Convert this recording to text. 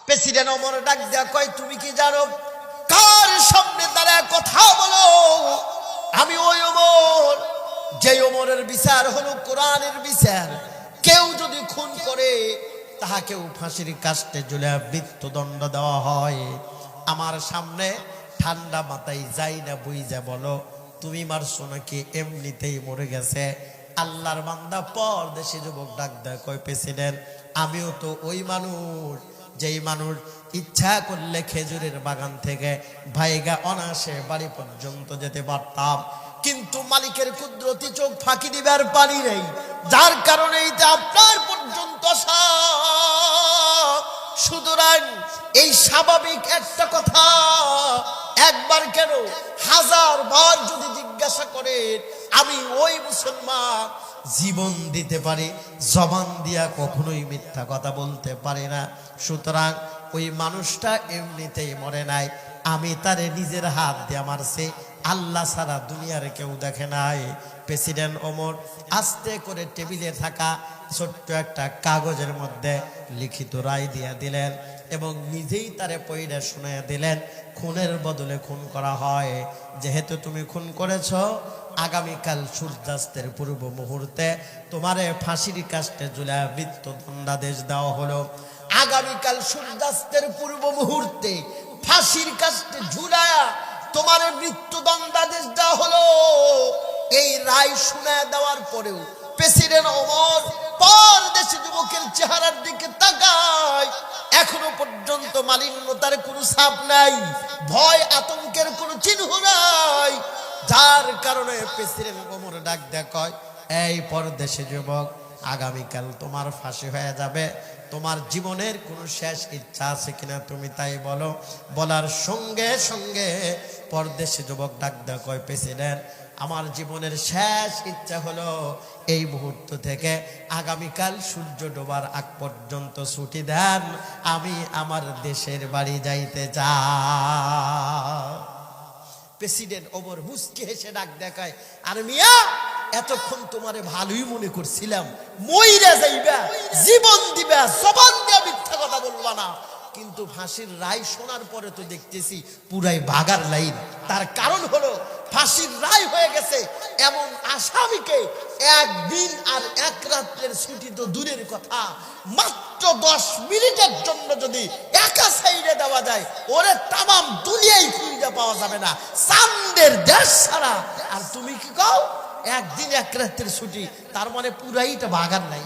President Omar ডাক দেয়া কয়, তুমি কি জানো কার সামনে দাঁড়ায় কথা বলো? আমি ওই ওমর, যে ওমরের বিচার হলো কোরআনের বিচার। কেউ যদি খুন করে তাহাকেও ফাঁসির কাস্টে ঝুলিয়ে মৃত্যুদণ্ড দেওয়া হয়। আমার সামনে ঠান্ডা মাথায় যাই না বুঝা বলো, তুমি মারছো নাকি এমনিতেই মরে গেছে? আল্লাহর বান্দা পরদেশি যুবক ডাক দেয় কয়, প্রেসিডেন্ট আমিও তো ওই মানুষ, যেই মানুষ ইচ্ছা করলে খেজুরের বাগান থেকে ভাইগা অনায়াসে বাড়ি পর্যন্ত যেতে পারতাম, কিন্তু মালিকের কুদরতি চোখ ফাঁকি দিবার পানি নেই, যার কারণে আপনার পর্যন্ত আসা। সুতরাং এই স্বাভাবিক একটা কথা, একবার কেন 1000 বার যদি জিজ্ঞাসা করেন, আমি ওই মুসলমান জীবন দিতে পারি, জবান দিয়া কখনোই মিথ্যা কথা বলতে পারি না। সুতরাং ওই মানুষটা এমনিতেই মরে নাই, আমি তারে নিজের হাত দিয়ে মারছি, আল্লাহ ছাড়া দুনিয়ার কেউ দেখে নাই। প্রেসিডেন্ট ওমর আস্তে করে টেবিলে থাকা ছোট্ট একটা কাগজের মধ্যে লিখিত রায় দিয়া দিলেন এবং নিজেই তারে পয়রা শুনিয়ে দিলেন, খুনের বদলে খুন করা হয়। যেহেতু তুমি খুন করেছ, আগামীকাল সূর্যাস্তের পূর্ব মুহূর্তে তোমারে ফাঁসির কাস্টে ঝুলায় মৃত্যুদণ্ডাদেশ দেওয়া হলো। আগামীকাল সূর্যাস্তের পূর্ব মুহূর্তে ফাঁসির কাস্টে ঝুলায়া তোমারে মৃত্যুদণ্ডাদেশ দেওয়া হলো। এই রায় শুনায় দেওয়ার পরেও প্রেসিডেন্ট ওমর পরদেশি যুবকের চেহারার দিকে তাকায়। এখনো পর্যন্ত মালিন্যতার কোনো ছাপ নাই, ভয় আতঙ্কের কোনো চিহ্ন নাই, যার কারণে প্রেসিডেন্ট ওমর ডাক দেয়া কয়, এই পরদেশি যুবক, আগামীকাল তোমার ফাঁসি হয়ে যাবে, তোমার জীবনের কোনো শেষ ইচ্ছা আছে কিনা তুমি তাই বলো। বলার সঙ্গে সঙ্গে পরদেশি যুবক ডাক দেয়া কয়, প্রেসিডেন্ট আমার জীবনের শেষ ইচ্ছা হলো এই মুহূর্ত থেকে আগামীকাল সূর্য ডোবার আগ পর্যন্ত ছুটি দেন, আমি আমার দেশের বাড়ি যাইতে চাই। প্রেসিডেন্ট ওমর মুস্কি হেসে ডাক দেখায়, আর মিয়া এতক্ষণ তোমারে ভালোই মনে করছিলাম, মইরা যাইবা, জীবন দিবা, জবান দিয়া মিথ্যা কথা বলবা না, কিন্তু ফাঁসির রায় শোনার পরে তো দেখতেছি পুরাই বাগার লাইন। তার কারণ হলো ফাঁসির রায় হয়ে গেছে, এমন আসামিকে একদিন আর এক রাত্রের ছুটি তো দূরের কথা, মাত্র 10 মিনিটের জন্য যদি একা সাইডে দেওয়া যায়, ওরে তামাম দুনিয়ায় খুঁজে পাওয়া যাবে না, চাঁদের দেশ ছাড়া। আর তুমি কি কও একদিন এক রাত্রের ছুটি, তার মানে পুরাইটা বাগার নাই।